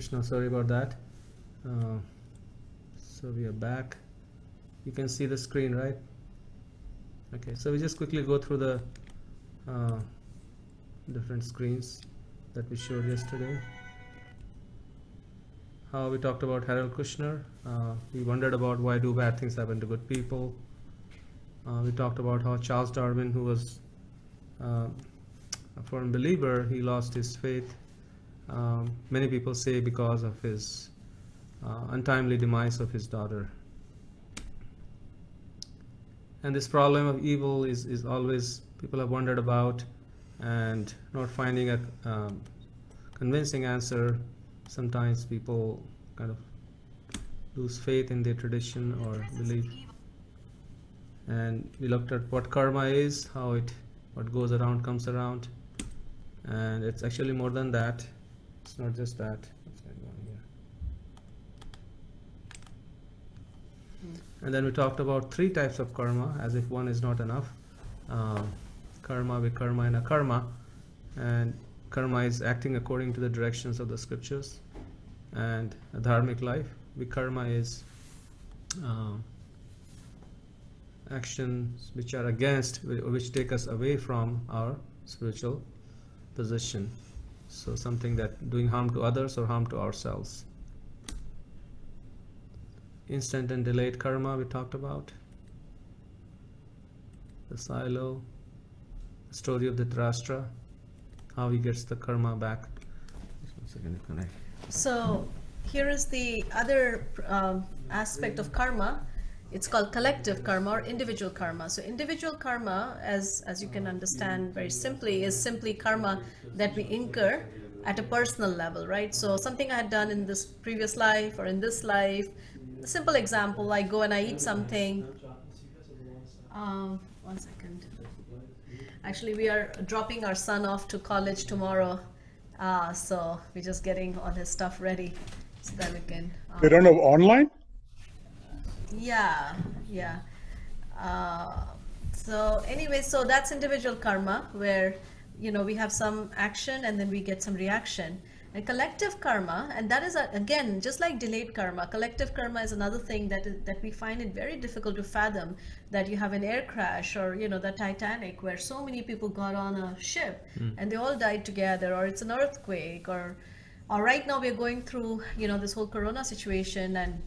Krishna, sorry about that. So we are back. You can see the screen, right? Okay, so we just quickly go through the different screens that we showed yesterday. How we talked about Harold Kushner. We wondered about why do bad things happen to good people. We talked about how Charles Darwin, who was a firm believer, he lost his faith. Many people say because of his untimely demise of his daughter. And this problem of evil is always people have wondered about, and not finding a convincing answer. Sometimes people kind of lose faith in their tradition or belief. And we looked at what karma is, how what goes around comes around, and it's actually more than that. It's not just that. What's going on here? And then we talked about 3 types of karma, as if one is not enough. Karma, Vikarma, and Akarma. And karma is acting according to the directions of the scriptures and a dharmic life. Vikarma is actions which are against, which take us away from our spiritual position. So something that doing harm to others or harm to ourselves. Instant and delayed karma we talked about. The silo, the story of the Dhritarashtra, how he gets the karma back. Just 1 second to connect. So here is the other aspect of karma. It's called collective karma or individual karma. So individual karma, as you can understand very simply, is simply karma that we incur at a personal level, right? So something I had done in this previous life or in this life. A simple example, I go and I eat something. 1 second. Actually, we are dropping our son off to college tomorrow. So we're just getting all his stuff ready so that we can... They don't have online? Yeah. So anyway, so that's individual karma where, we have some action and then we get some reaction. And collective karma, and that is, again, just like delayed karma, collective karma is another thing that we find it very difficult to fathom, that you have an air crash or, the Titanic, where so many people got on a ship and they all died together, or it's an earthquake, or right now we're going through, this whole corona situation, and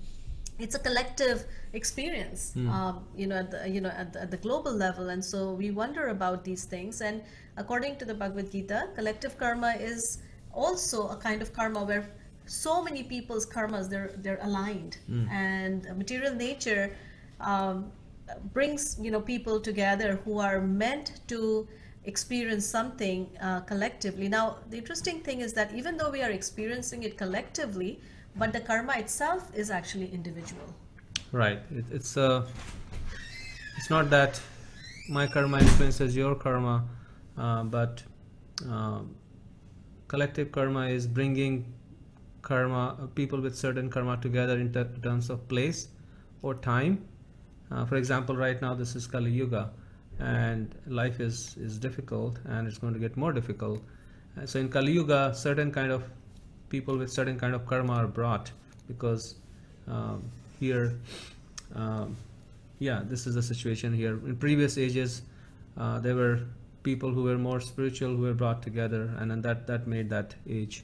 it's a collective experience, at the global level. And so we wonder about these things. And according to the Bhagavad-Gita, collective karma is also a kind of karma where so many people's karmas, they're aligned. And material nature brings, people together who are meant to experience something collectively. Now, the interesting thing is that even though we are experiencing it collectively, but the karma itself is actually individual. Right. It's not that my karma influences your karma, but collective karma is bringing people with certain karma together in terms of place or time. For example, right now this is Kali Yuga, and life is difficult, and it's going to get more difficult. So in Kali Yuga, certain kind of people with certain kind of karma are brought, because here, this is the situation here. In previous ages, there were people who were more spiritual who were brought together, and then that made that age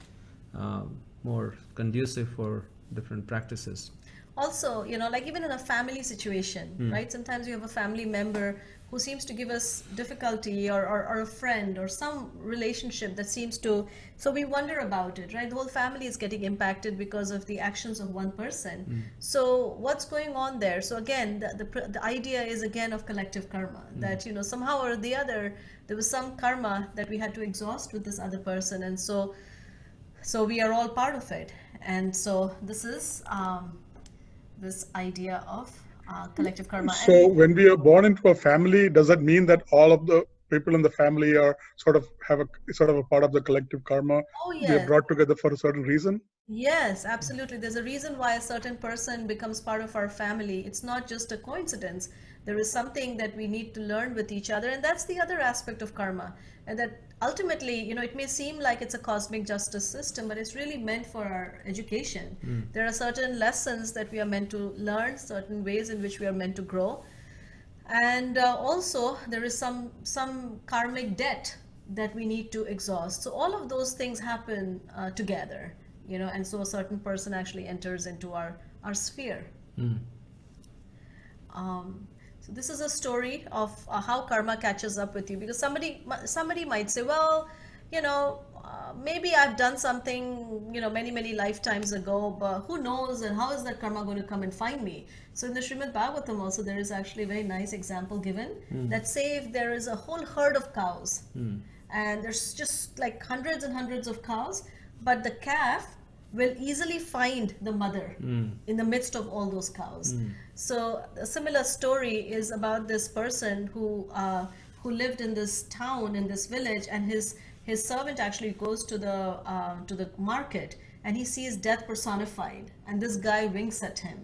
more conducive for different practices. Also, like even in a family situation, right? Sometimes you have a family member who seems to give us difficulty, or a friend, or some relationship that seems to, so we wonder about it, right? The whole family is getting impacted because of the actions of one person. So what's going on there? So again, the idea is again of collective karma, that, somehow or the other, there was some karma that we had to exhaust with this other person. And so we are all part of it. And so this is this idea of collective karma. So when we are born into a family, does that mean that all of the people in the family are sort of a part of the collective karma. Oh, They're yes. brought together for a certain reason. Yes, absolutely. There's a reason why a certain person becomes part of our family. It's not just a coincidence. There is something that we need to learn with each other, and that's the other aspect of karma. And that ultimately, it may seem like it's a cosmic justice system, but it's really meant for our education. There are certain lessons that we are meant to learn, certain ways in which we are meant to grow. And also, there is some karmic debt that we need to exhaust. So all of those things happen together. And so a certain person actually enters into our sphere. So this is a story of how karma catches up with you, because somebody might say, well, maybe I've done something, many lifetimes ago, but who knows, and how is that karma going to come and find me? So in the Srimad Bhagavatam also, there is actually a very nice example given that say if there is a whole herd of cows, and there's just like hundreds and hundreds of cows, but the calf will easily find the mother in the midst of all those cows. So a similar story is about this person who lived in this town, in this village, and his servant actually goes to the market, and he sees death personified, and this guy winks at him.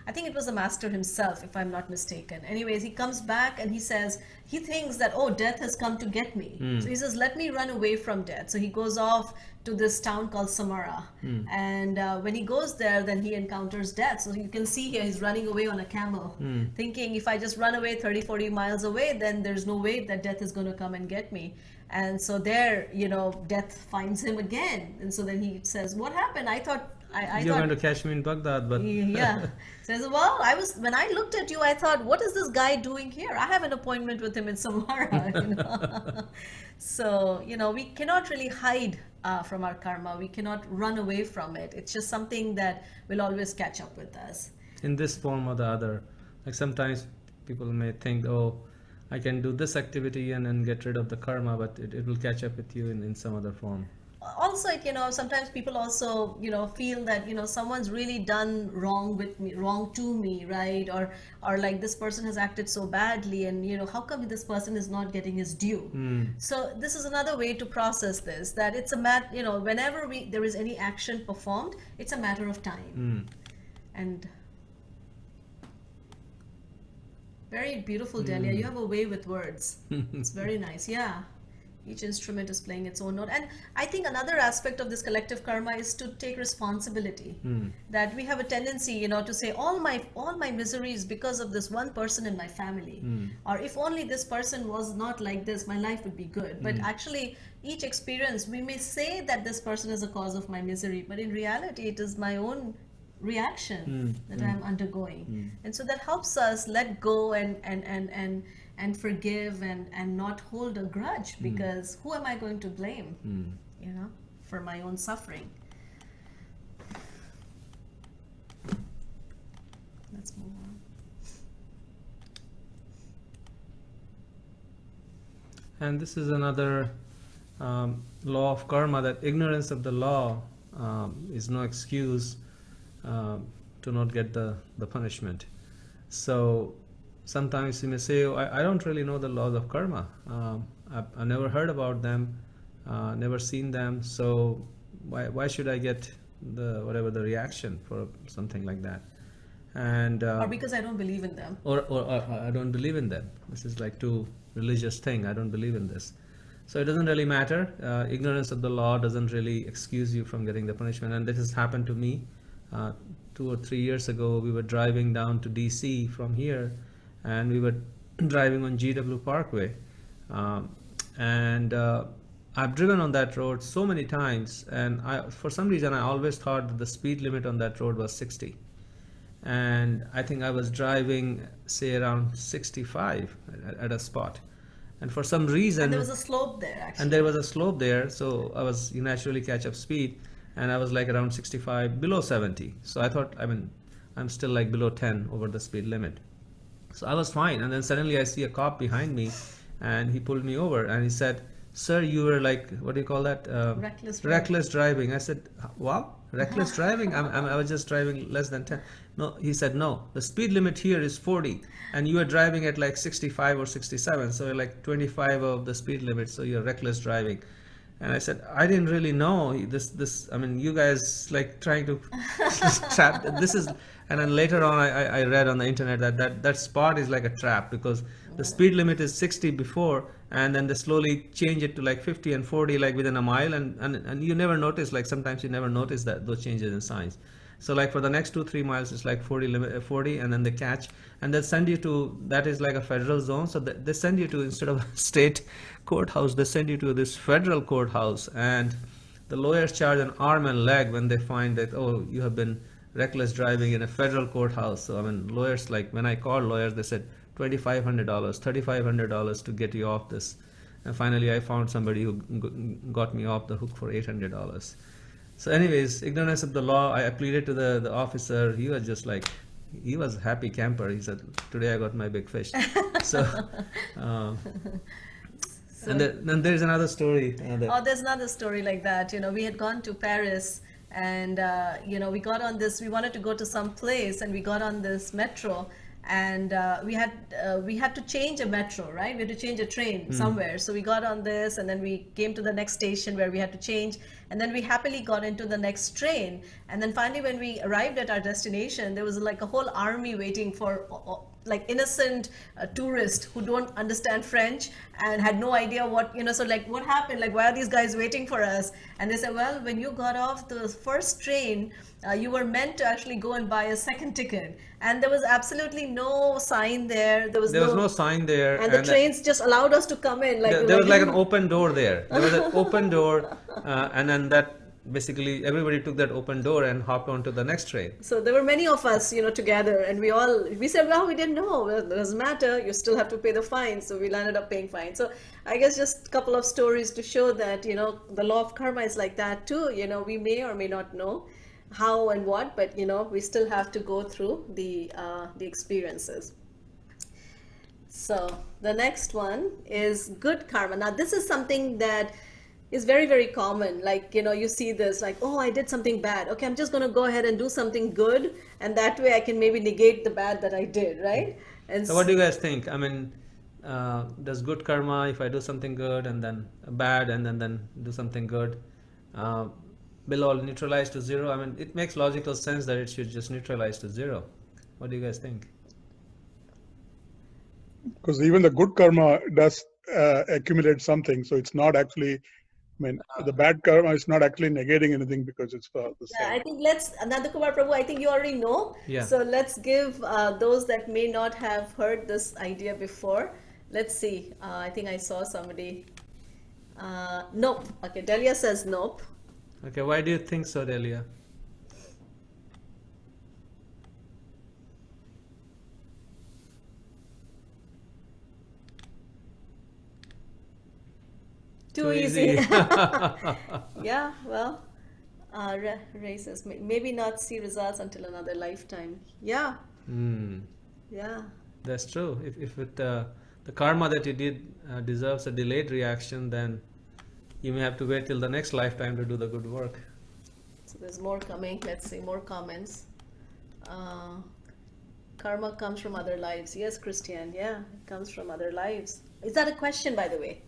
I think it was the master himself, if I'm not mistaken. Anyways, he comes back and he says, he thinks that, oh, death has come to get me. So he says, let me run away from death. So he goes off to this town called Samara. And when he goes there, then he encounters death. So you can see here, he's running away on a camel, thinking if I just run away 30, 40 miles away, then there's no way that death is going to come and get me. And so there, death finds him again. And so then he says, what happened? I thought you're going to catch me in Baghdad, but yeah. Says, well, when I looked at you, I thought, what is this guy doing here? I have an appointment with him in Samara. So, we cannot really hide from our karma. We cannot run away from it. It's just something that will always catch up with us. In this form or the other. Like sometimes people may think, oh, I can do this activity and then get rid of the karma, but it will catch up with you in some other form. Also, sometimes people also, feel that, someone's really done wrong to me, right? Or like this person has acted so badly, and, how come this person is not getting his due? So this is another way to process this, that it's a whenever there is any action performed, it's a matter of time. And very beautiful, Delia. You have a way with words. It's very nice. Yeah. Each instrument is playing its own note. And I think another aspect of this collective karma is to take responsibility. That we have a tendency, to say all my misery is because of this one person in my family. Or if only this person was not like this, my life would be good. But actually, each experience, we may say that this person is a cause of my misery, but in reality, it is my own reaction that I'm undergoing. And so that helps us let go and forgive and not hold a grudge, because who am I going to blame, for my own suffering? Let's move on. And this is another law of karma, that ignorance of the law is no excuse to not get the punishment. So sometimes you may say, oh, I don't really know the laws of karma. I've never heard about them, never seen them. So why should I get the reaction for something like that? And or because I don't believe in them. Or I don't believe in them. This is like too religious thing. I don't believe in this. So it doesn't really matter. Ignorance of the law doesn't really excuse you from getting the punishment. And this has happened to me. 2 or 3 years ago, we were driving down to DC from here, and we were driving on GW Parkway, and I've driven on that road so many times, and for some reason I always thought that the speed limit on that road was 60, and I think I was driving, say, around 65 at a spot, and for some reason, and there was a slope there, actually. And there was a slope there, so I was, you naturally catch up speed, and I was like around 65, below 70. So I thought, I'm still like below 10 over the speed limit. So I was fine. And then suddenly I see a cop behind me, and he pulled me over, and he said, sir, you were like, what do you call that? Reckless driving. I said, what? Reckless driving? I was just driving less than 10. no, he said, no, the speed limit here is 40 and you are driving at like 65 or 67, so you're like 25 of the speed limit, so you're reckless driving. And I said, I didn't really know this. I mean, you guys like trying to trap. This is, and then later on, I read on the internet that spot is like a trap because the speed limit is 60 before, and then they slowly change it to like 50 and 40 like within a mile, and you never notice. Like sometimes you never notice that those changes in signs. So like for the next 2-3 miles, it's like 40 limit, 40, and then they catch, and they send you to, that is like a federal zone. So they send you to, instead of a state courthouse, they send you to this federal courthouse, and the lawyers charge an arm and leg when they find that, oh, you have been reckless driving in a federal courthouse. So I mean, lawyers, like when I called lawyers, they said $2,500, $3,500 to get you off this. And finally, I found somebody who got me off the hook for $800. So anyways, ignorance of the law, I pleaded to the officer. He was just like, he was a happy camper. He said, today I got my big fish. So, and then there's another story. Oh, there's another story like that. You know, we had gone to Paris and, you know, we got on this, we wanted to go to some place and we got on this metro. And we had to change a metro, right? We had to change a train somewhere. So we got on this, and then we came to the next station where we had to change, and then we happily got into the next train. And then finally, when we arrived at our destination, there was like a whole army waiting for like innocent tourists who don't understand French and had no idea what, you know, so like what happened, like why are these guys waiting for us? And they said, well, when you got off the first train, you were meant to actually go and buy a second ticket, and there was absolutely no sign there. There was no sign there, and the trains just allowed us to come in. Like there was like an open door there. There was an open door, and then that basically everybody took that open door and hopped onto the next train. So there were many of us, you know, together, and we said, well, we didn't know. Well, it doesn't matter. You still have to pay the fine. So we landed up paying fine. So I guess just a couple of stories to show that, you know, the law of karma is like that too. You know, we may or may not know how and what, but you know, we still have to go through the experiences. So the next one is good karma. Now this is something that is very, very common. Like, you know, you see this like, oh, I did something bad. Okay, I'm just going to go ahead and do something good, and that way I can maybe negate the bad that I did, right? And so what do you guys think? I mean, does good karma, if I do something good and then bad and then do something good, will all neutralize to zero? I mean, it makes logical sense that it should just neutralize to zero. What do you guys think? Because even the good karma does accumulate something, so it's not actually, I mean, the bad karma is not actually negating anything because it's the same. Yeah, I think let's, Ananda Kumar Prabhu, I think you already know. Yeah. So let's give those that may not have heard this idea before. Let's see. I think I saw somebody. Nope. Okay, Delia says nope. Okay, why do you think so, Delia? Too easy. Yeah, well, races maybe not see results until another lifetime. Yeah. Yeah. That's true. If it the karma that you did deserves a delayed reaction, then you may have to wait till the next lifetime to do the good work. So there's more coming. Let's see more comments. Karma comes from other lives. Yes, Christian. Yeah, it comes from other lives. Is that a question, by the way?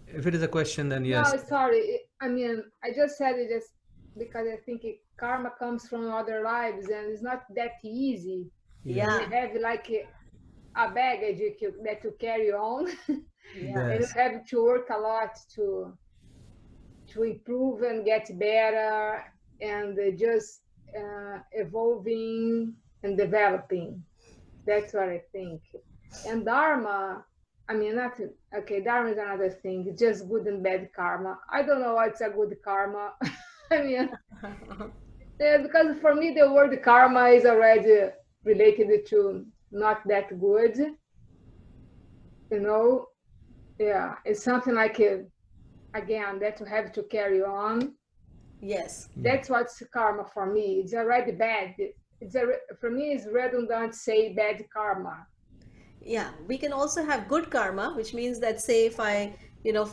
If it is a question, then yes. No, sorry. I mean, I just said it just because I think karma comes from other lives, and it's not that easy. Yeah. You have like a baggage that you carry on, Yeah. and you have to work a lot to improve and get better, and just evolving and developing. That's what I think. And dharma, I mean, nothing. Okay, dharma is another thing. It's just good and bad karma. I don't know what's a good karma. I mean, yeah, because for me, the word karma is already related to not that good. You know, yeah, it's something like again that you have to carry on. Yes. That's what's karma for me. It's already bad. For me, it's redundant to say bad karma. Yeah, we can also have good karma, which means that, say, if I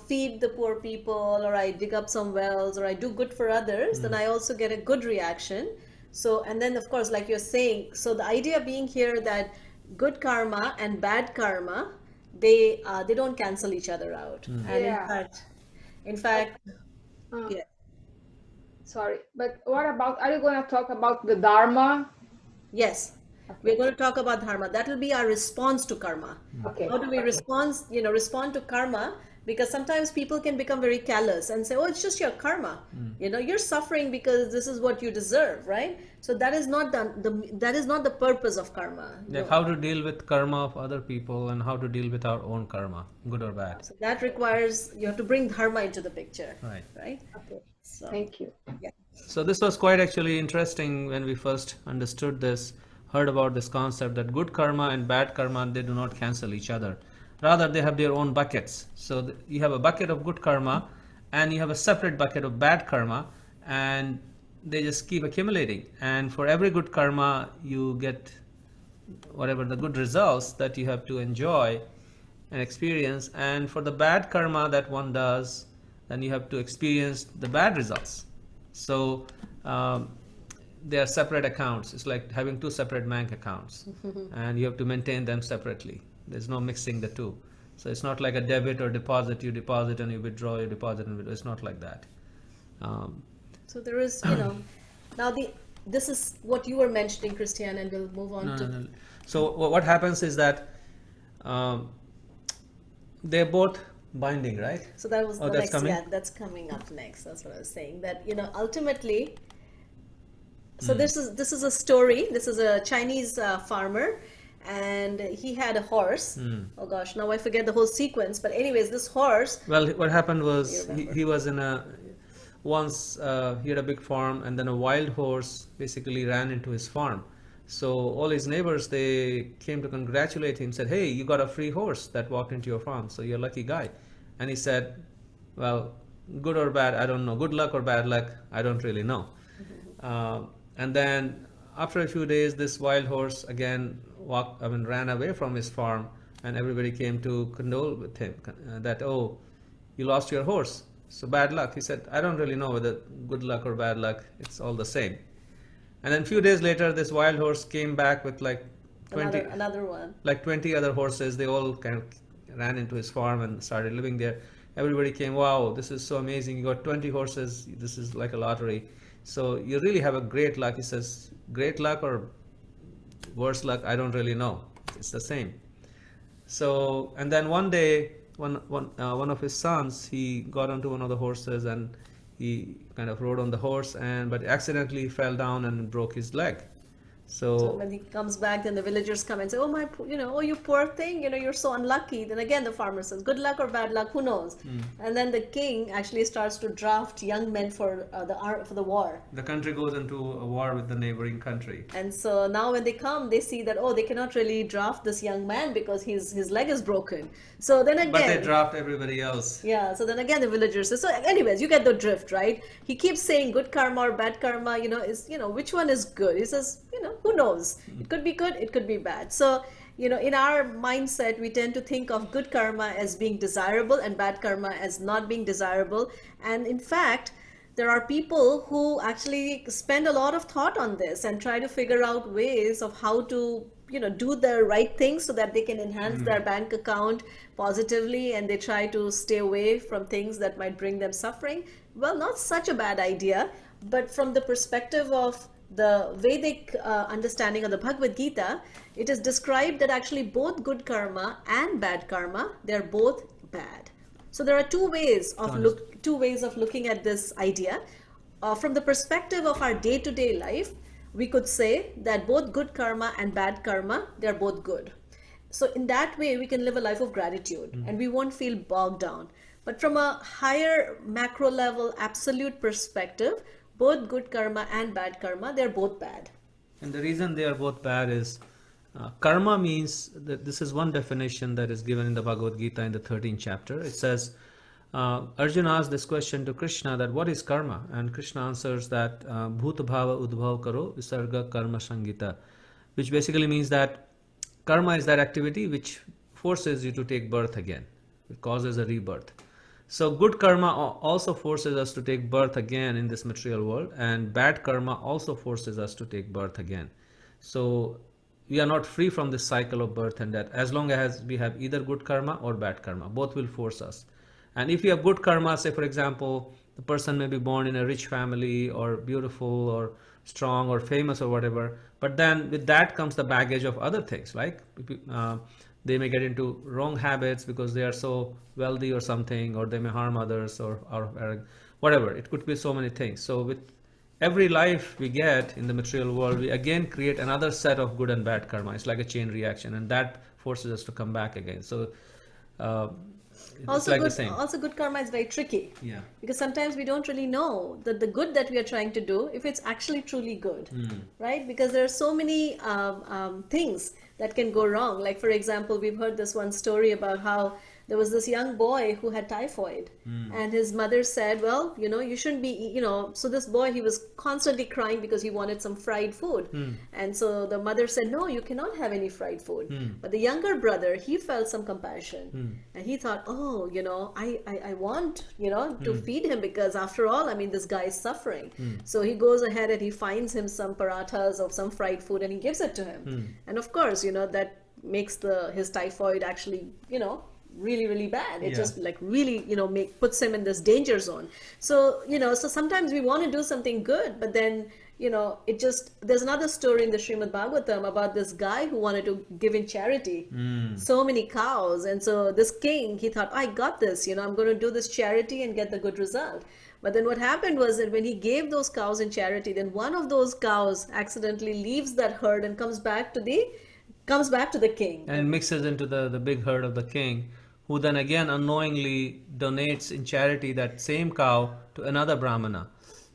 feed the poor people, or I dig up some wells, or I do good for others, then I also get a good reaction. So, and then of course, like you're saying, so the idea being here that good karma and bad karma, they don't cancel each other out. And Yeah. in fact, Uh, yeah, sorry, but what about, are you going to talk about the Dharma? yes, we're going to talk about dharma. That will be our response to karma. Okay. How do we respond to karma? Because sometimes people can become very callous and say, oh, it's just your karma. You're suffering because this is what you deserve, right? So that is not that is not the purpose of karma. Like No. how to deal with karma of other people and how to deal with our own karma, good or bad. So that requires you have to bring dharma into the picture, Right. right? Okay. So Thank you. yeah. So this was quite actually interesting when we first understood this, heard about this concept that good karma and bad karma, they do not cancel each other. Rather, they have their own buckets. So you have a bucket of good karma and you have a separate bucket of bad karma, and they just keep accumulating. And for every good karma, you get whatever the good results that you have to enjoy and experience. And for the bad karma that one does, then you have to experience the bad results. So they are separate accounts. It's like having two separate bank accounts, and you have to maintain them separately. There's no mixing the two. So it's not like a debit or deposit. You deposit and you withdraw. You deposit and withdraw. It's not like that. So there is, now this is what you were mentioning, Christiane, and we'll move on to. No. So what happens is that they're both binding, right? So that was Oh, the that's next, coming? yeah, that's coming up next. That's what I was saying. That ultimately, so this is a story. This is a Chinese farmer, and he had a horse. Oh gosh, now I forget the whole sequence. But anyways, this horse. Well, what happened You was remember. he was in a once he had a big farm, and then a wild horse basically ran into his farm. So all his neighbors, they came to congratulate him, said, "Hey, you got a free horse that walked into your farm, so you're a lucky guy." And he said, "Well, good or bad, I don't know. Good luck or bad luck, I don't really know." And then after a few days, this wild horse again ran away from his farm, and everybody came to condole with him that, "Oh, you lost your horse, so bad luck." He said, "I don't really know whether good luck or bad luck, it's all the same." And then a few days later, this wild horse came back with like 20 Another one. like 20 other horses. They all kind of ran into his farm and started living there. Everybody came, "Wow, this is so amazing. You got 20 horses. This is like a lottery. So you really have a great luck." He says, "Great luck or worse luck, I don't really know. It's the same." So, and then one day, one of his sons, he got onto one of the horses and he kind of rode on the horse, but accidentally fell down and broke his leg. So when he comes back, then the villagers come and say, "Oh oh you poor thing, you're so unlucky." Then again the farmer says, "Good luck or bad luck, who knows?" And then the king actually starts to draft young men for the war. The country goes into a war with the neighboring country. And so now when they come, they see that they cannot really draft this young man because his leg is broken. So then again, But they draft everybody else. yeah, so then again the villagers say, so anyways, you get the drift, right? He keeps saying good karma or bad karma, which one is good? He says, who knows? It could be good, it could be bad. So, in our mindset, we tend to think of good karma as being desirable and bad karma as not being desirable. And in fact, there are people who actually spend a lot of thought on this and try to figure out ways of how to do the right thing so that they can enhance their bank account positively, and they try to stay away from things that might bring them suffering. Well, not such a bad idea, but from the perspective of the Vedic understanding of the Bhagavad-Gita, it is described that actually both good karma and bad karma, they're both bad. So there are two ways of looking at this idea. From the perspective of our day-to-day life, we could say that both good karma and bad karma, they're both good. So in that way, we can live a life of gratitude and we won't feel bogged down. But from a higher macro level, absolute perspective, both good karma and bad karma, they're both bad. And the reason they are both bad is karma means that this is one definition that is given in the Bhagavad-Gita in the 13th chapter. It says, Arjuna asked this question to Krishna, that what is karma? And Krishna answers that bhuta bhava udbhav karo visarga karma sangita, which basically means that karma is that activity which forces you to take birth again. It causes a rebirth. So good karma also forces us to take birth again in this material world, and bad karma also forces us to take birth again. So we are not free from this cycle of birth and death as long as we have either good karma or bad karma. Both will force us. And if you have good karma, say for example, the person may be born in a rich family or beautiful or strong or famous or whatever, but then with that comes the baggage of other things, like they may get into wrong habits because they are so wealthy or something, or they may harm others, or whatever. It could be so many things. So with every life we get in the material world, we again create another set of good and bad karma. It's like a chain reaction, and that forces us to come back again. So uh, it's like the same. Also, good karma is very tricky. Yeah. Because sometimes we don't really know that the good that we are trying to do, if it's actually truly good, right? Because there are so many things that can go wrong. Like, for example, we've heard this one story about how there was this young boy who had typhoid, and his mother said, well, you shouldn't be, so this boy, he was constantly crying because he wanted some fried food. And so the mother said, no, you cannot have any fried food. But the younger brother, he felt some compassion, and he thought, oh, I want, to feed him, because after all, I mean, this guy is suffering. So he goes ahead and he finds him some parathas of some fried food, and he gives it to him. And of course, that makes his typhoid actually, really, really bad. It just like really, puts him in this danger zone. So, so sometimes we want to do something good, but then, there's another story in the Srimad Bhagavatam about this guy who wanted to give in charity so many cows. And so this king, he thought, I got this, I'm going to do this charity and get the good result. But then what happened was that when he gave those cows in charity, then one of those cows accidentally leaves that herd and comes back to the king. And mixes into the big herd of the king, who then again unknowingly donates in charity that same cow to another Brahmana.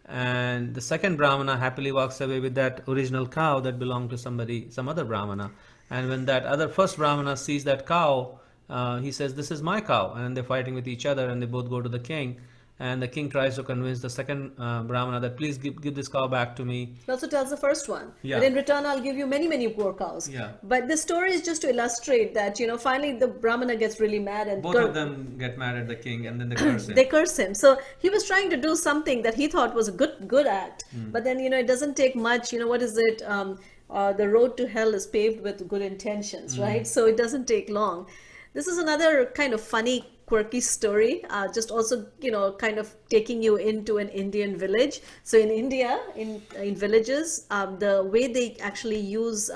And the second Brahmana happily walks away with that original cow that belonged to some other Brahmana. And when that first Brahmana sees that cow, he says, this is my cow. And they're fighting with each other, and they both go to the king. And the king tries to convince the second Brahmana that please give this cow back to me. He also tells the first one Yeah. that in return I'll give you many, many more cows. Yeah. But the story is just to illustrate that, finally the Brahmana gets really mad, and Both of them get mad at the king, and then they curse him. they curse him. So he was trying to do something that he thought was a good act. But then, it doesn't take much. What is it? The road to hell is paved with good intentions, right? So it doesn't take long. This is another kind of funny, quirky story, just also, kind of taking you into an Indian village. So in India, in villages, the way they actually use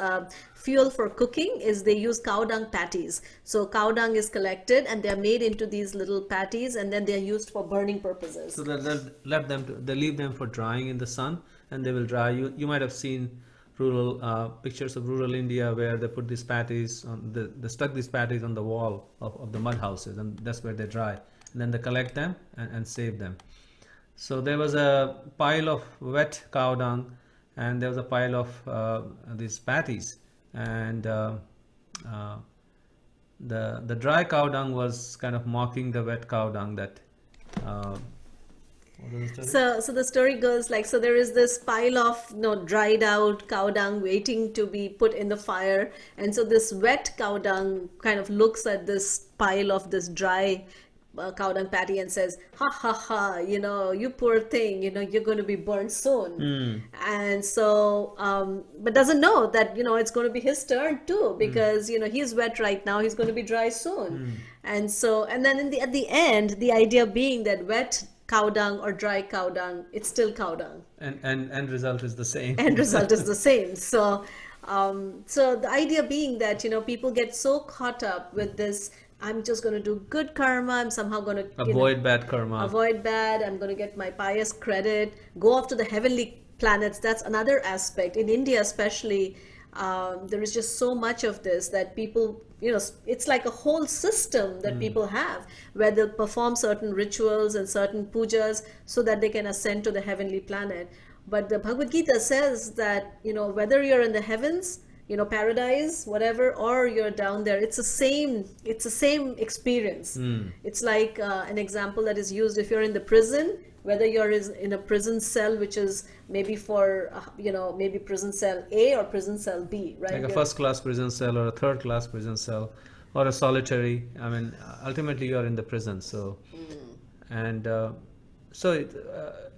fuel for cooking is they use cow dung patties. So cow dung is collected and they're made into these little patties, and then they're used for burning purposes. So they leave them for drying in the sun, and they will dry. You might have seen rural pictures of rural India where they put these patties they stuck these patties on the wall of the mud houses, and that's where they dry. And then they collect them and save them. So there was a pile of wet cow dung, and there was a pile of these patties, and the dry cow dung was kind of mocking the wet cow dung that So the story goes like, so there is this pile of dried out cow dung waiting to be put in the fire, and so this wet cow dung kind of looks at this pile of this dry cow dung patty and says, ha ha ha, you poor thing, you're going to be burned soon. And so but doesn't know that it's going to be his turn too, because he's wet right now, he's going to be dry soon. And so, and then at the end, the idea being that wet cow dung or dry cow dung, it's still cow dung. And end result is the same. End result is the same. So, so the idea being that, people get so caught up with this, I'm just going to do good karma, I'm somehow going to avoid bad karma. Avoid bad, I'm going to get my pious credit, go off to the heavenly planets. That's another aspect. In India especially, there is just so much of this that people, it's like a whole system that people have where they'll perform certain rituals and certain pujas so that they can ascend to the heavenly planet. But the Bhagavad-Gita says that, whether you're in the heavens, paradise, whatever, or you're down there, it's the same experience. It's like an example that is used if you're in the prison, whether you're in a prison cell, which is maybe for, maybe prison cell A or prison cell B, right? Like a first class prison cell or a third class prison cell or a solitary. I mean, ultimately you're in the prison. So And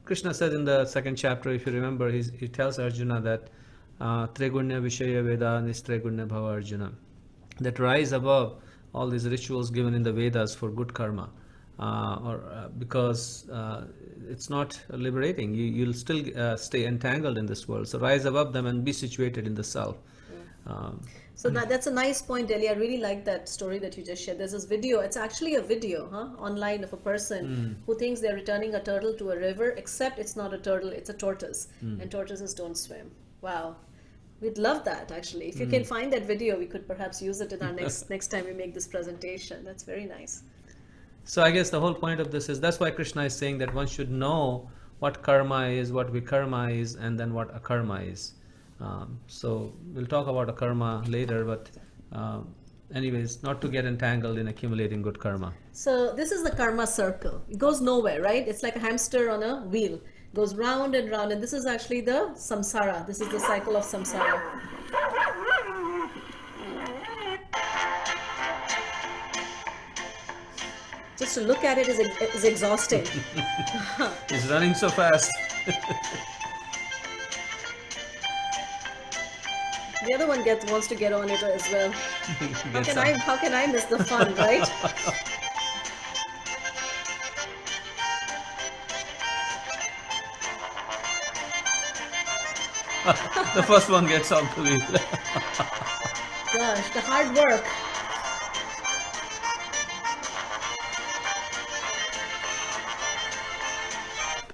Krishna says in the second chapter, if you remember, he tells Arjuna that Trigunya Vishaya Veda Nistrigunya Bhava Arjuna, that rise above all these rituals given in the Vedas for good karma, because it's not liberating. You'll still stay entangled in this world. So rise above them and be situated in the self. So that's a nice point, Delhi. I really like that story that you just shared. There's this video. It's actually a video online of a person who thinks they're returning a turtle to a river, except it's not a turtle, it's a tortoise. And tortoises don't swim. Wow. We'd love that, actually. If you can find that video, we could perhaps use it in our next time we make this presentation. That's very nice. So I guess the whole point of this is, that's why Krishna is saying that one should know what karma is, what vikarma is, and then what akarma is. So we'll talk about akarma later, but anyways, not to get entangled in accumulating good karma. So this is the karma circle. It goes nowhere, right? It's like a hamster on a wheel. It goes round and round, and this is actually the samsara. This is the cycle of samsara. Just to look at it is exhausting. He's running so fast. The other one wants to get on it as well. How can I miss the fun, right? The first one gets off the wheel. Gosh, the hard work.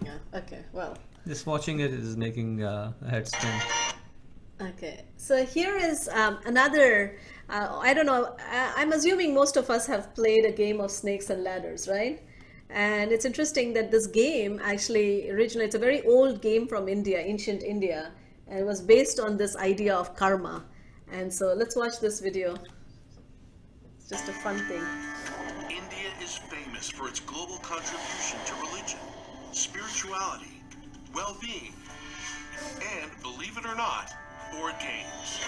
Yeah, okay, well. Just watching it is making a head spin. Okay, so here is another, I don't know, I'm assuming most of us have played a game of snakes and ladders, right? And it's interesting that this game actually originally, it's a very old game from India, ancient India, and it was based on this idea of karma. And so let's watch this video. It's just a fun thing. India is famous for its global contribution to religion, spirituality, well-being, and, believe it or not, board games.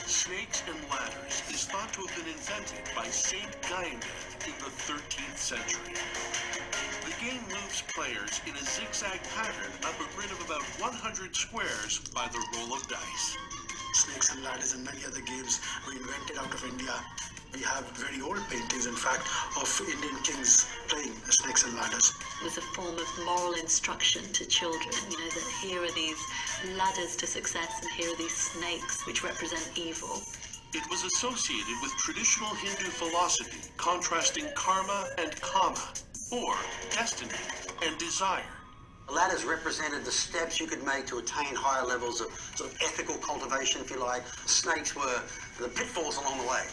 Snakes and Ladders is thought to have been invented by Saint Gyandev in the 13th century. The game moves players in a zigzag pattern up a grid of about 100 squares by the roll of dice. Snakes and Ladders and many other games were invented out of India. We have very old paintings, in fact, of Indian kings playing snakes and ladders. It was a form of moral instruction to children, you know, that here are these ladders to success and here are these snakes which represent evil. It was associated with traditional Hindu philosophy, contrasting karma and kama, or destiny and desire. The ladders represented the steps you could make to attain higher levels of sort of ethical cultivation, if you like. Snakes were the pitfalls along the way.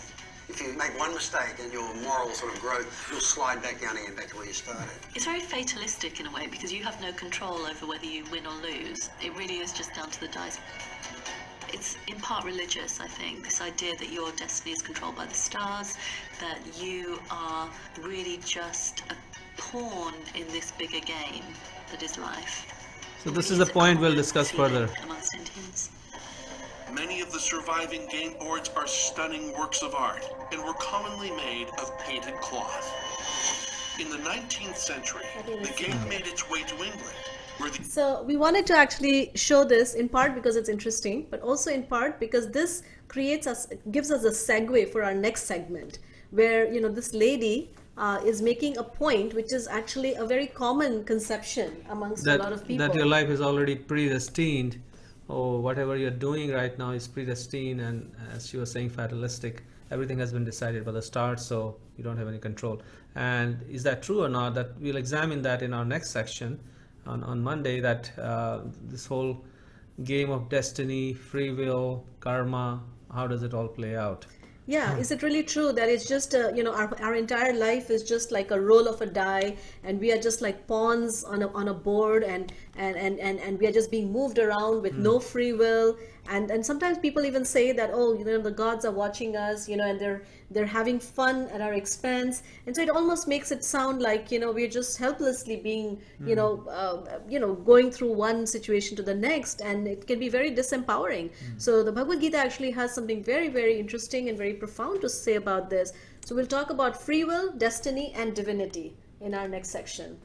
If you make one mistake in your moral sort of growth, you'll slide back down again, back to where you started. It's very fatalistic in a way because you have no control over whether you win or lose. It really is just down to the dice. It's in part religious, I think, this idea that your destiny is controlled by the stars, that you are really just a pawn in this bigger game that is life. So this is the point we'll discuss further. Among sentients. Many of the surviving game boards are stunning works of art and were commonly made of painted cloth. In the 19th century, the game made its way to England, where the... So we wanted to actually show this in part because it's interesting, but also in part because this gives us a segue for our next segment, where, you know, this lady is making a point which is actually a very common conception amongst a lot of people. That your life is already predestined, or whatever you're doing right now is predestined, and as she was saying, fatalistic. Everything has been decided by the stars, so you don't have any control. And is that true or not? That we'll examine that in our next section on Monday, that this whole game of destiny, free will, karma, how does it all play out? Yeah, is it really true that it's just, you know, our entire life is just like a roll of a die, and we are just like pawns on a board, and we are just being moved around with no free will. And sometimes people even say that, oh, you know, the gods are watching us, you know, and they're having fun at our expense. And so it almost makes it sound like, you know, we're just helplessly being, you know, going through one situation to the next, and it can be very disempowering. So the Bhagavad-Gita actually has something very, very interesting and very profound to say about this. So we'll talk about free will, destiny, and divinity in our next section.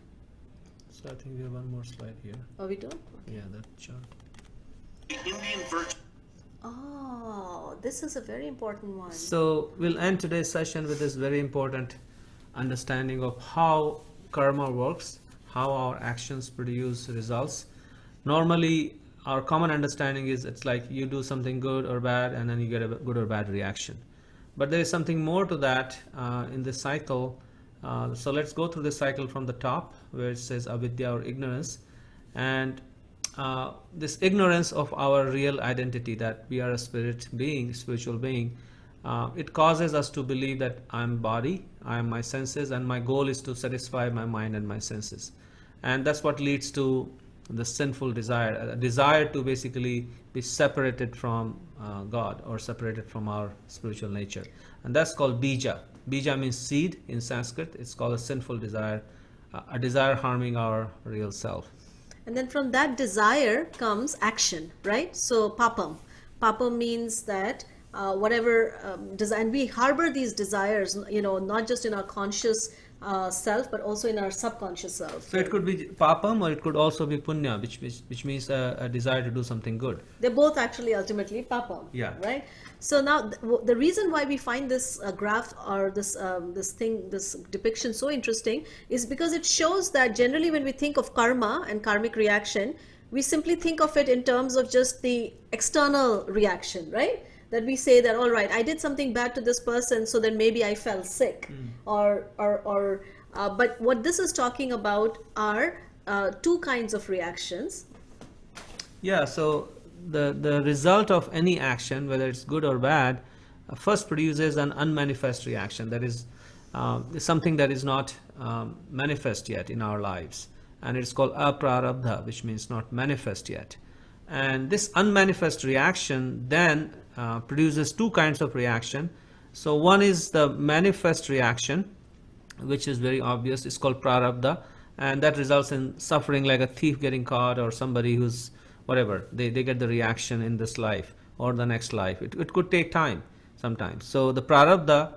So I think we have one more slide here. Oh, we don't? Yeah, that chart. The Indian virtue. Oh, this is a very important one. So we'll end today's session with this very important understanding of how karma works, how our actions produce results. Normally, our common understanding is it's like you do something good or bad and then you get a good or bad reaction. But there is something more to that in this cycle. So let's go through this cycle from the top where it says avidya or ignorance. And this ignorance of our real identity, that we are a spiritual being, it causes us to believe that I'm body, I am my senses, and my goal is to satisfy my mind and my senses. And that's what leads to the sinful desire, a desire to basically be separated from God or separated from our spiritual nature. And that's called bija. Bija means seed in Sanskrit. It's called a sinful desire, a desire harming our real self. And then from that desire comes action, right? So papam. Papam means that whatever desire, and we harbor these desires, not just in our conscious self, but also in our subconscious self. So it could be papam or it could also be punya, which means a desire to do something good. They're both actually ultimately papam, Yeah. right? So now the reason why we find this graph or this depiction so interesting is because it shows that generally when we think of karma and karmic reaction, we simply think of it in terms of just the external reaction, right? That we say that, all right, I did something bad to this person, so then maybe I fell sick, but what this is talking about are two kinds of reactions. Yeah, so the result of any action, whether it's good or bad, first produces an unmanifest reaction. That is something that is not manifest yet in our lives. And it's called aprarabdha, which means not manifest yet. And this unmanifest reaction then produces two kinds of reaction. So one is the manifest reaction, which is very obvious. It's called prarabdha, and that results in suffering, like a thief getting caught or somebody who's whatever. They get the reaction in this life or the next life. It could take time sometimes. So the prarabdha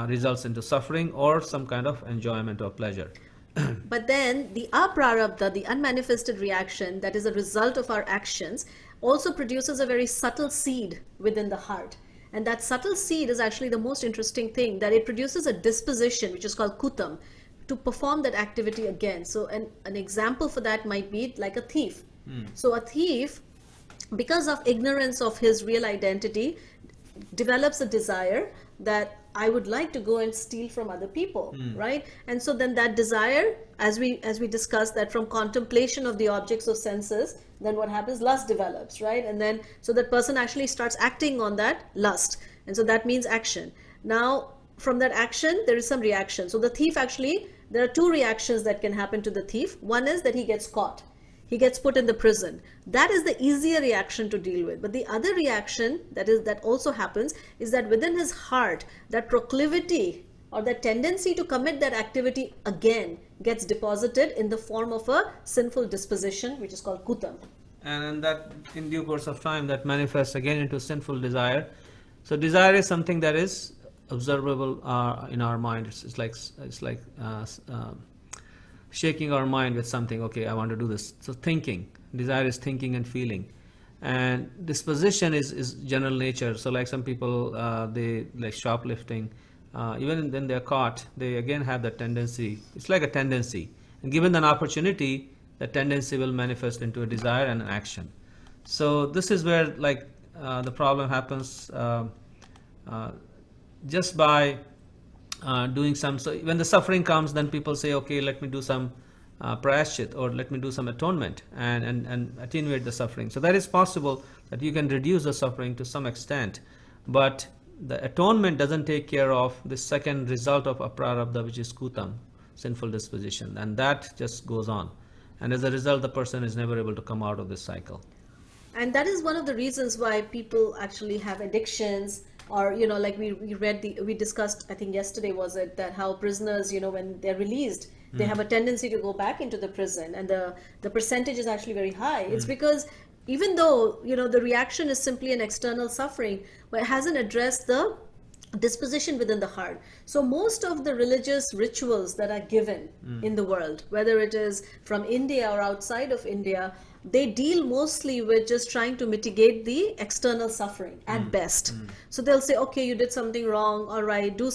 results into suffering or some kind of enjoyment or pleasure. But then the aprarabdha, the unmanifested reaction that is a result of our actions, also produces a very subtle seed within the heart. And that subtle seed is actually the most interesting thing, that it produces a disposition, which is called kutam, to perform that activity again. So an example for that might be like a thief. So a thief, because of ignorance of his real identity, develops a desire that I would like to go and steal from other people, right? And so then that desire, as we discussed, that from contemplation of the objects of senses, then what happens? Lust develops, right? And then so that person actually starts acting on that lust, and so that means action. Now from that action there is some reaction. So the thief, actually there are two reactions that can happen to the thief. One is that he gets caught, he gets put in the prison. That is the easier reaction to deal with. But the other reaction that also happens is that within his heart, that proclivity or that tendency to commit that activity again gets deposited in the form of a sinful disposition, which is called kutam. And that in due course of time that manifests again into sinful desire. So desire is something that is observable in our mind. It's like shaking our mind with something. Okay, I want to do this. So thinking, desire is thinking and feeling, and disposition is general nature. So like some people, they like shoplifting, even when they're caught, they again have that tendency. It's like a tendency, and given an opportunity, the tendency will manifest into a desire and an action. So this is where the problem happens just by doing some. So when the suffering comes, then people say, okay, let me do some prayashchit, or let me do some atonement and attenuate the suffering. So that is possible, that you can reduce the suffering to some extent, but the atonement doesn't take care of the second result of aprarabdha, which is kutam, sinful disposition, and that just goes on, and as a result the person is never able to come out of this cycle. And that is one of the reasons why people actually have addictions, or like we discussed, I think yesterday was it, that how prisoners, when they're released, they have a tendency to go back into the prison, and the percentage is actually very high. It's because even though the reaction is simply an external suffering, but it hasn't addressed the disposition within the heart. So most of the religious rituals that are given in the world, whether it is from India or outside of India, they deal mostly with just trying to mitigate the external suffering at best. So they'll say, okay, you did something wrong, all right, do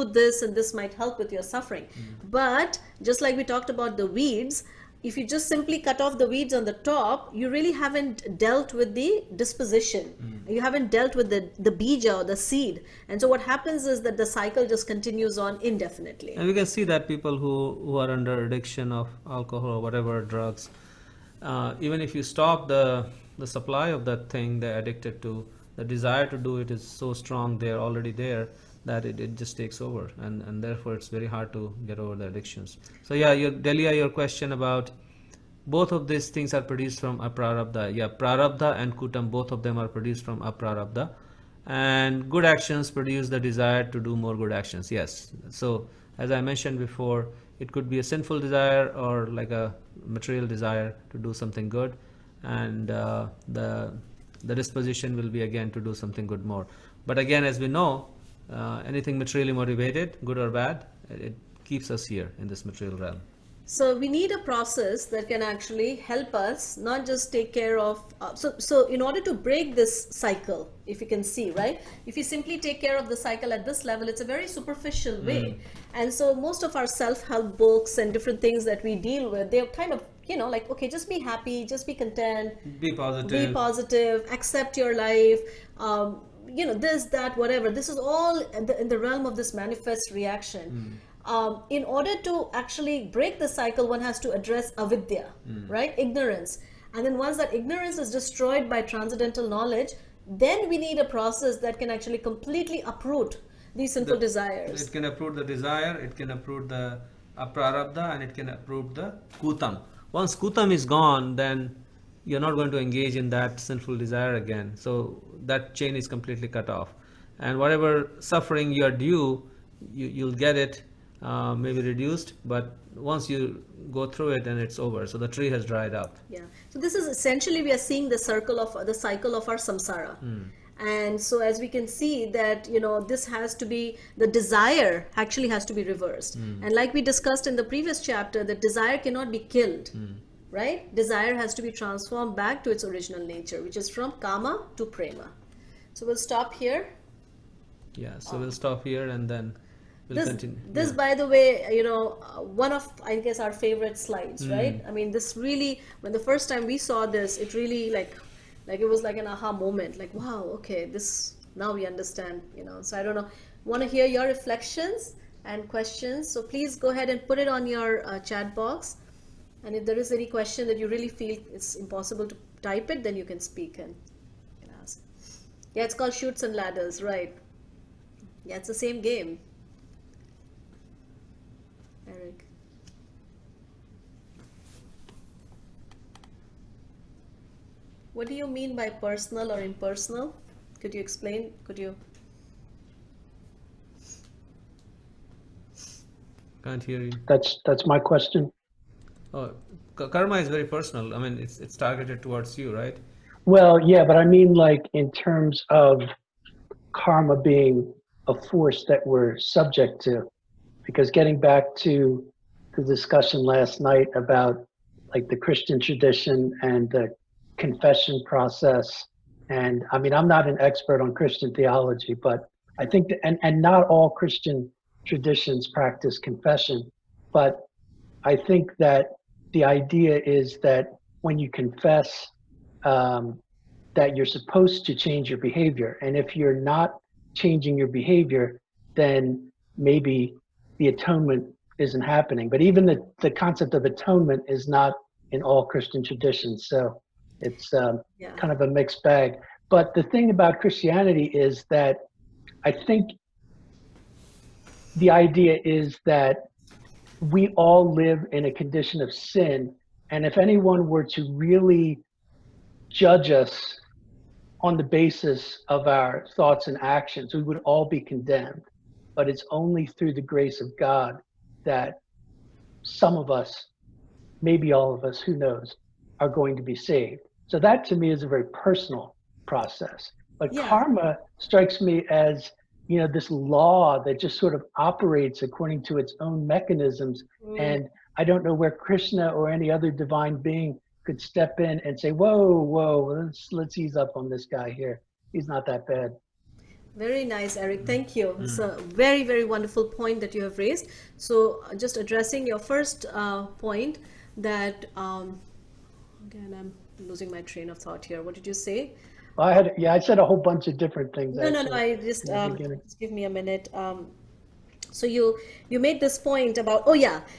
this and this might help with your suffering. But just like we talked about the weeds, if you just simply cut off the weeds on the top, you really haven't dealt with the disposition. You haven't dealt with the bija or the seed. And so what happens is that the cycle just continues on indefinitely. And we can see that people who are under addiction of alcohol or whatever drugs, even if you stop the supply of that thing they're addicted to, the desire to do it is so strong, they're already there, that it just takes over, and therefore it's very hard to get over the addictions. So yeah, Delia, your question about both of these things are produced from aprarabdha. Yeah, prarabdha and kutam, both of them are produced from aprarabdha, and good actions produce the desire to do more good actions. Yes. So as I mentioned before, it could be a sinful desire or like a material desire to do something good, and the disposition will be again to do something good more. But again, as we know, anything materially motivated, good or bad, it keeps us here in this material realm. So we need a process that can actually help us not just take care of, so in order to break this cycle, if you can see, right? If you simply take care of the cycle at this level, it's a very superficial way. And so most of our self-help books and different things that we deal with, they're kind of, like, okay, just be happy, just be content, be positive, accept your life, this, that, whatever. This is all in the realm of this manifest reaction. In order to actually break the cycle, one has to address avidya, right? Ignorance. And then once that ignorance is destroyed by transcendental knowledge, then we need a process that can actually completely uproot these sinful desires. It can uproot the desire, it can uproot the aprarabdha, and it can uproot the kutam. Once kutam is gone, then you're not going to engage in that sinful desire again. So that chain is completely cut off. And whatever suffering you are due, you'll get it, maybe reduced, but once you go through it, and it's over. So the tree has dried up. Yeah. So this is essentially, we are seeing the cycle of our samsara. And so as we can see that, this has to be, the desire actually has to be reversed. And like we discussed in the previous chapter, that desire cannot be killed. Right? Desire has to be transformed back to its original nature, which is from kama to prema. So we'll stop here. Yeah, so we'll stop here and then we'll continue. This, by the way, one of, I guess, our favorite slides, right? I mean, this really, when the first time we saw this, it really like it was like an aha moment, like, wow, okay, this, now we understand, So I don't know, want to hear your reflections and questions. So please go ahead and put it on your chat box. And if there is any question that you really feel it's impossible to type it, then you can speak and ask. Yeah, it's called Chutes and Ladders, right? Yeah, it's the same game. Eric. What do you mean by personal or impersonal? Could you explain? Could you? Can't hear you. That's my question. Oh, karma is very personal. I mean, it's targeted towards you, right? Well, yeah, but I mean, like, in terms of karma being a force that we're subject to, because getting back to the discussion last night about like the Christian tradition and the confession process, and I mean, I'm not an expert on Christian theology, but I think that, and not all Christian traditions practice confession, but I think that the idea is that when you confess, that you're supposed to change your behavior. And if you're not changing your behavior, then maybe the atonement isn't happening. But even the concept of atonement is not in all Christian traditions. So it's kind of a mixed bag. But the thing about Christianity is that I think the idea is that we all live in a condition of sin, and if anyone were to really judge us on the basis of our thoughts and actions, we would all be condemned. But it's only through the grace of God that some of us, maybe all of us, who knows, are going to be saved. So that to me is a very personal process. But karma strikes me as, this law that just sort of operates according to its own mechanisms. And I don't know where Krishna or any other divine being could step in and say, whoa, let's ease up on this guy here. He's not that bad. Very nice, Eric. Thank you. It's a very, very wonderful point that you have raised. So just addressing your first point that, again, I'm losing my train of thought here. What did you say? I said a whole bunch of different things. No, I just give me a minute. So you made this point about,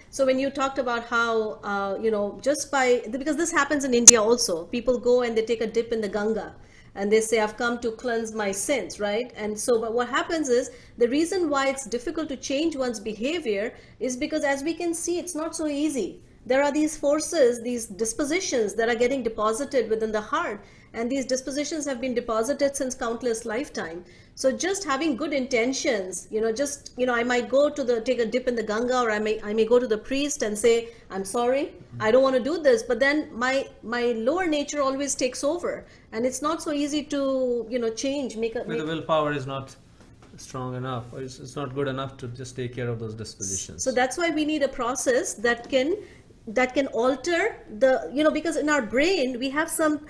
so when you talked about how, just because this happens in India also, people go and they take a dip in the Ganga and they say, I've come to cleanse my sins, right? And so, but what happens is, the reason why it's difficult to change one's behavior is because, as we can see, it's not so easy. There are these forces, these dispositions that are getting deposited within the heart, and these dispositions have been deposited since countless lifetime. So just having good intentions, I might go to take a dip in the Ganga, or I may go to the priest and say, I'm sorry, I don't want to do this. But then my lower nature always takes over, and it's not so easy to, change, the willpower is not strong enough, or it's not good enough to just take care of those dispositions. So that's why we need a process that can alter because in our brain we have some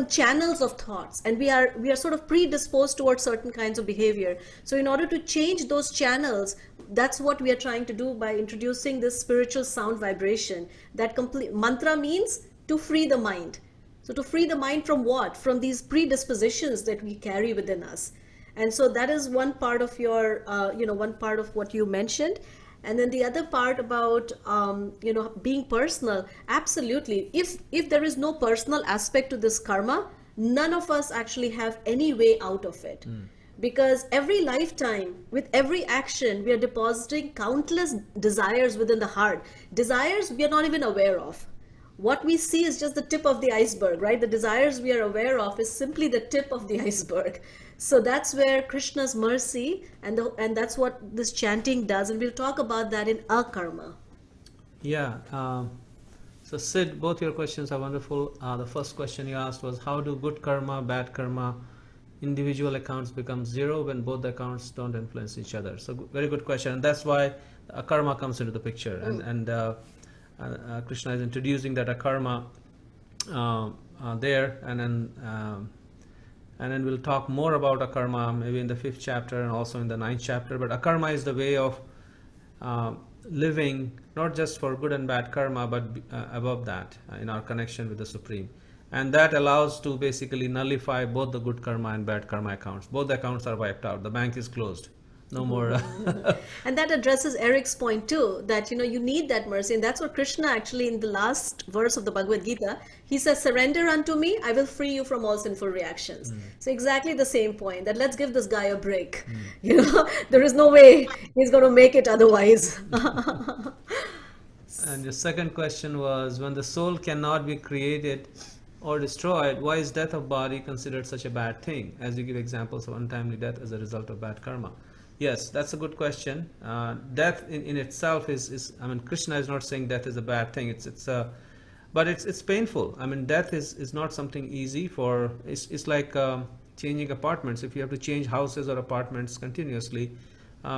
channels of thoughts, and we are sort of predisposed towards certain kinds of behavior. So in order to change those channels, that's what we are trying to do by introducing this spiritual sound vibration. That complete mantra means to free the mind. So to free the mind from what? From these predispositions that we carry within us. And so that is one part of your one part of what you mentioned. And then the other part about, being personal, absolutely. If there is no personal aspect to this karma, none of us actually have any way out of it. Because every lifetime, with every action, we are depositing countless desires within the heart. Desires we are not even aware of. What we see is just the tip of the iceberg, right? The desires we are aware of is simply the tip of the iceberg. So that's where Krishna's mercy and that's what this chanting does, and we'll talk about that in Akarma. Yeah. So Sid, both your questions are wonderful. The first question you asked was, how do good karma, bad karma, individual accounts become zero when both the accounts don't influence each other? So very good question, and that's why Akarma comes into the picture. And Krishna is introducing that Akarma there, and then we'll talk more about Akarma maybe in the 5th chapter and also in the 9th chapter. But Akarma is the way of living not just for good and bad karma, but above that, in our connection with the Supreme. And that allows to basically nullify both the good karma and bad karma accounts. Both the accounts are wiped out. The bank is closed. No more. And that addresses Eric's point too, that you need that mercy, and that's what Krishna actually in the last verse of the Bhagavad-Gita, he says, surrender unto me, I will free you from all sinful reactions. So exactly the same point, that let's give this guy a break. There is no way he's going to make it otherwise. And the second question was, when the soul cannot be created or destroyed, why is death of body considered such a bad thing, as you give examples of untimely death as a result of bad karma? Yes, that's a good question. Death in itself is Krishna is not saying death is a bad thing. But it's painful. Death is not something easy for. It's like changing apartments. If you have to change houses or apartments continuously,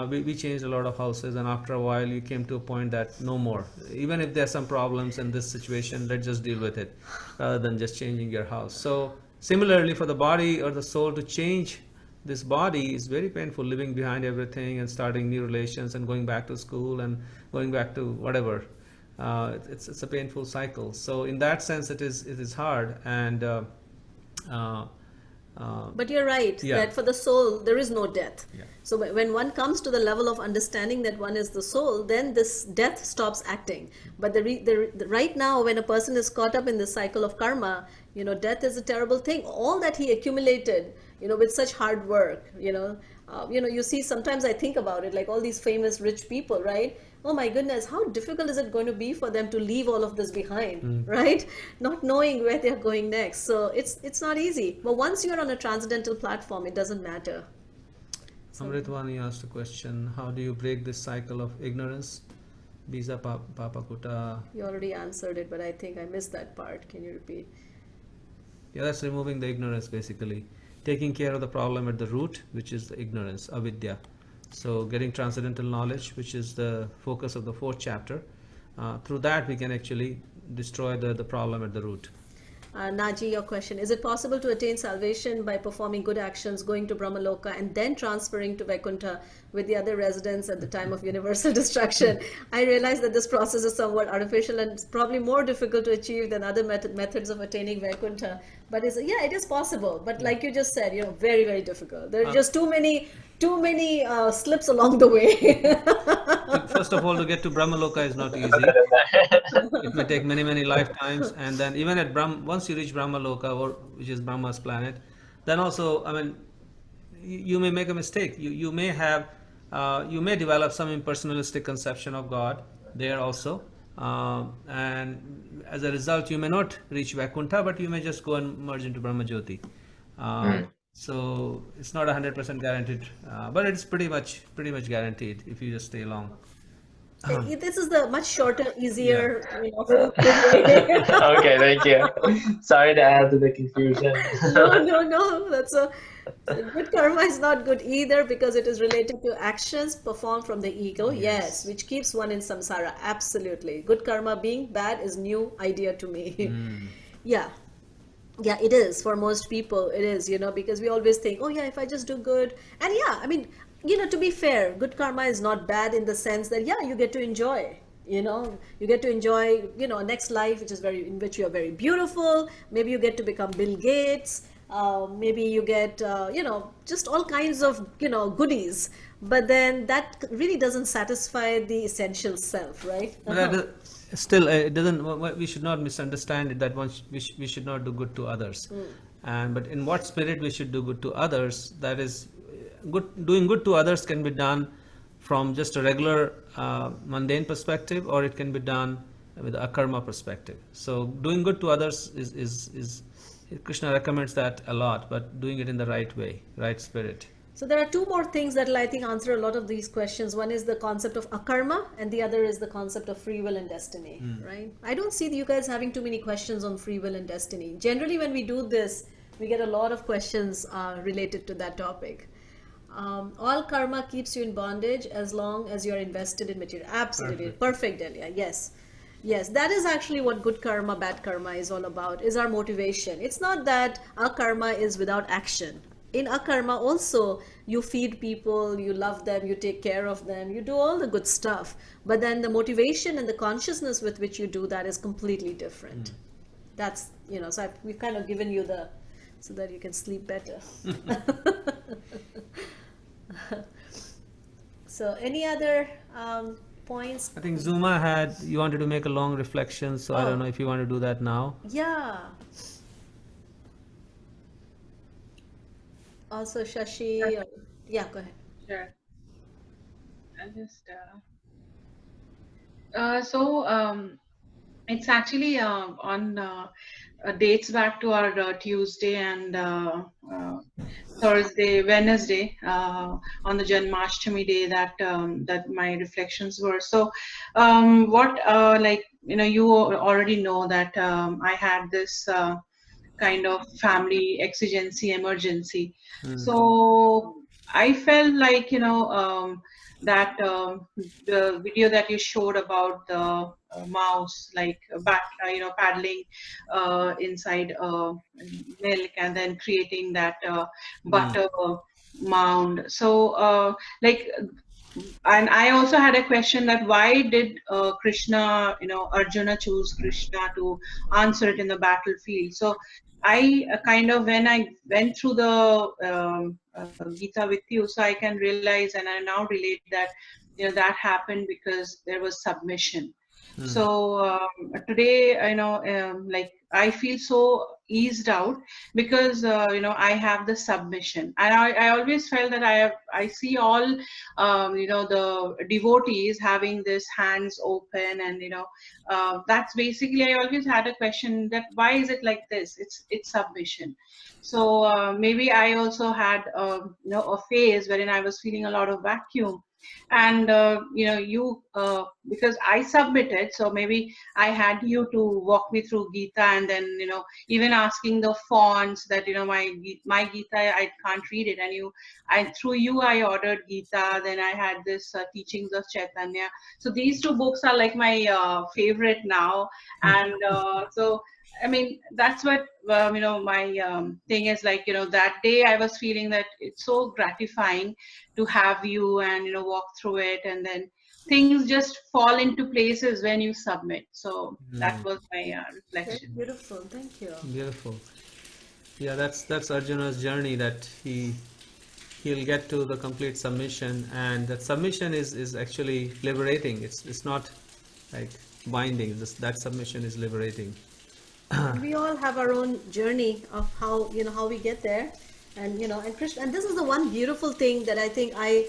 we changed a lot of houses, and after a while you came to a point that no more. Even if there's some problems in this situation, let's just deal with it, rather than just changing your house. So similarly, for the body or the soul to change this body is very painful, leaving behind everything and starting new relations and going back to school and going back to whatever. It's a painful cycle. So in that sense, it is hard. And but you're right, that for the soul there is no death. So when one comes to the level of understanding that one is the soul, then this death stops acting. But right now, when a person is caught up in the cycle of karma, death is a terrible thing. All that he accumulated, with such hard work, you see, sometimes I think about it, like all these famous rich people, right? Oh my goodness, how difficult is it going to be for them to leave all of this behind, right? Not knowing where they're going next. So it's not easy. But once you're on a transcendental platform, it doesn't matter. Amritvani asked a question, how do you break this cycle of ignorance? Bisa Papakuta. You already answered it, but I think I missed that part. Can you repeat? Yeah, that's removing the ignorance, basically. Taking care of the problem at the root, which is the ignorance, avidya. So getting transcendental knowledge, which is the focus of the 4th chapter, through that we can actually destroy the problem at the root. Naji, your question: is it possible to attain salvation by performing good actions, going to Brahmaloka, and then transferring to Vaikuntha with the other residents at the time of universal destruction? I realize that this process is somewhat artificial and it's probably more difficult to achieve than other methods of attaining Vaikuntha. But yeah, it is possible. But like you just said, very, very difficult. There are just too many slips along the way. First of all, to get to Brahmaloka is not easy. It may take many, many lifetimes, and then even at once you reach Brahmaloka, which is Brahma's planet, then also, I mean, you may make a mistake. You may have, you may develop some impersonalistic conception of God there also, and as a result, you may not reach Vaikuntha, but you may just go and merge into Brahma Jyoti. So it's not 100% guaranteed, but it's pretty much guaranteed if you just stay long. This is the much shorter, easier. Okay, thank you. Sorry to add to the confusion. No. That's good karma is not good either because it is related to actions performed from the ego. Yes, which keeps one in samsara. Absolutely, good karma being bad is new idea to me. Yeah, it is for most people. It is, because we always think, oh yeah, if I just do good, and yeah, I mean, to be fair, good karma is not bad in the sense that you get to enjoy. You get to enjoy, next life, in which you are very beautiful. Maybe you get to become Bill Gates. Maybe you get, just all kinds of, goodies. But then that really doesn't satisfy the essential self, right? Still, it doesn't. We should not misunderstand it that we should not do good to others. But in what spirit we should do good to others? That is, doing good to others can be done from just a regular mundane perspective, or it can be done with the Akarma perspective. So doing good to others is Krishna recommends that a lot, but doing it in the right way, right spirit. So there are two more things that will, I think, answer a lot of these questions. One is the concept of akarma, and the other is the concept of free will and destiny, right? I don't see you guys having too many questions on free will and destiny. Generally, when we do this, we get a lot of questions related to that topic. All karma keeps you in bondage as long as you're invested in material. Absolutely. Perfect, Delia. Yes, that is actually what good karma, bad karma is all about, is our motivation. It's not that our karma is without action. In akarma also, you feed people, you love them, you take care of them, you do all the good stuff. But then the motivation and the consciousness with which you do that is completely different. That's, so we've kind of given you so that you can sleep better. So any other points? I think Zuma you wanted to make a long reflection, so I don't know if you want to do that now. Yeah. Also Shashi, yeah, go ahead. Sure. I'll just it's actually on dates back to our Tuesday and Wednesday on the Janmashtami day that my reflections were. So you already know that I had this kind of family exigency, emergency. So I felt like, that the video that you showed about the mouse, like paddling inside milk and then creating that butter mound. So and I also had a question that why did Krishna, Arjuna choose Krishna to answer it in the battlefield? So I when I went through the Gita with you, so I can realize, and I now relate that, that happened because there was submission. So today, I feel so eased out because I have the submission, and I always felt that I see all the devotees having this hands open, and that's basically, I always had a question that why is it like this? It's submission. So maybe I also had a phase wherein I was feeling a lot of vacuum. And you because I submitted, so maybe I had you to walk me through Gita, and then even asking the fonts that my Gita, I can't read it, and through you I ordered Gita. Then I had this Teachings of Chaitanya. So these two books are like my favorite now, and so I mean, that's what my thing is like. That day I was feeling that it's so gratifying to have you and walk through it, and then things just fall into places when you submit. So that was my reflection. Beautiful, thank you. Beautiful. Yeah, that's Arjuna's journey, that he'll get to the complete submission, and that submission is actually liberating. It's not like binding. That submission is liberating. We all have our own journey of how we get there, and and Krishna, and this is the one beautiful thing that I think I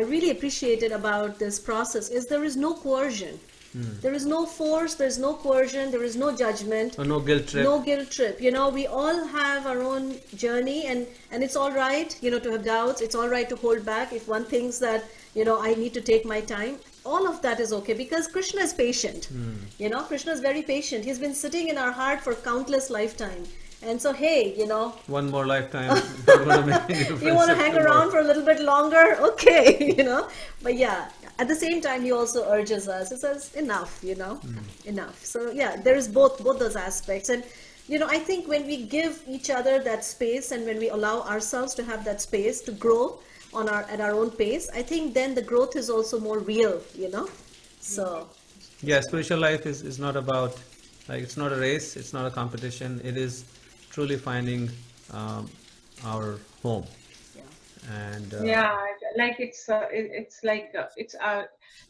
really appreciated about this process is there is no coercion. There is no force, there is no coercion, there is no judgment, or no guilt trip. No guilt trip. We all have our own journey, and it's all right to have doubts. It's all right to hold back if one thinks that I need to take my time. All of that is okay, because Krishna is patient. Krishna is very patient. He's been sitting in our heart for countless lifetimes. And so, hey, one more lifetime, you want to hang around for a little bit longer? Okay, But yeah, at the same time, he also urges us. He says, enough, enough. So yeah, there is both those aspects. And, I think when we give each other that space, and when we allow ourselves to have that space to grow at our own pace, I think then the growth is also more real, So yeah, spiritual life is not about, like, it's not a race, it's not a competition. It is truly finding our home. And like it's like it's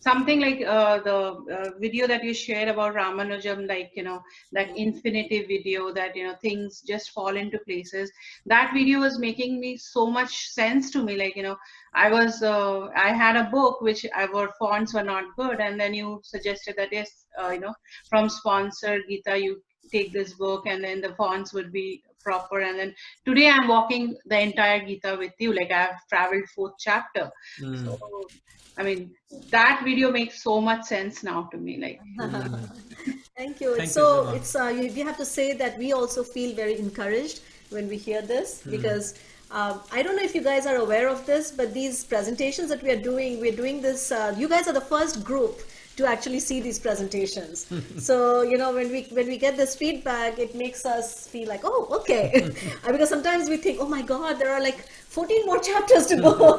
something like the video that you shared about Ramanujam, like that infinity video, that things just fall into places. That video was making me so much sense to me. Like I had a book which our fonts were not good, and then you suggested that yes, from sponsored Gita you take this book, and then the fonts would be proper. And then today I'm walking the entire Gita with you, like I've traveled 4th chapter. So I mean, that video makes so much sense now to me. Like thank you. We have to say that we also feel very encouraged when we hear this, because I don't know if you guys are aware of this, but these presentations that we're doing this, you guys are the first group to actually see these presentations. So when we get this feedback, it makes us feel like, oh, okay. Because sometimes we think, oh my God, there are like 14 more chapters to go.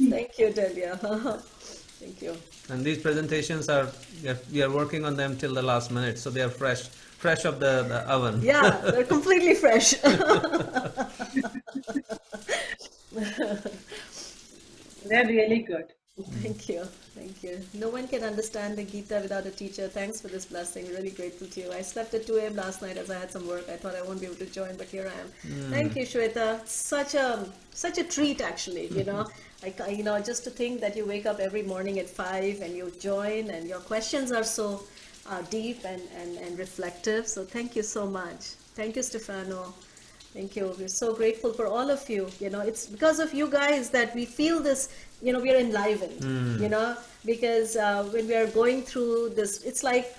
Thank you, Delia. Thank you. And these presentations we are working on them till the last minute, so they are fresh of the oven. Yeah, they're completely fresh. They're really good. Thank you. No one can understand the Gita without a teacher. Thanks for this blessing. Really grateful to you. I slept at 2 a.m. last night as I had some work. I thought I won't be able to join, but here I am. Thank you, Shweta. Such a treat, actually. Just to think that you wake up every morning at 5 and you join, and your questions are so deep and reflective. So thank you so much. Thank you, Stefano. Thank you. We're so grateful for all of you. It's because of you guys that we feel this, we are enlivened, because when we are going through this, it's like,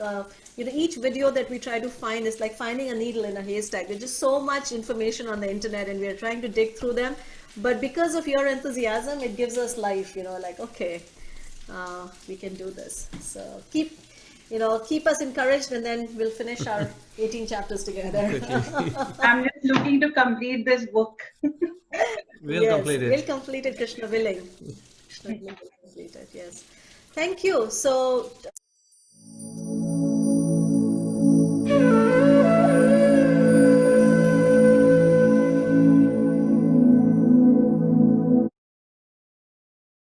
each video that we try to find is like finding a needle in a haystack. There's just so much information on the internet, and we are trying to dig through them. But because of your enthusiasm, it gives us life, like, okay, we can do this. So keep us encouraged, and then we'll finish our 18 chapters together. I'm just looking to complete this book. We'll complete it. We'll complete it, Krishna willing. Krishna willing to complete it, yes. Thank you. So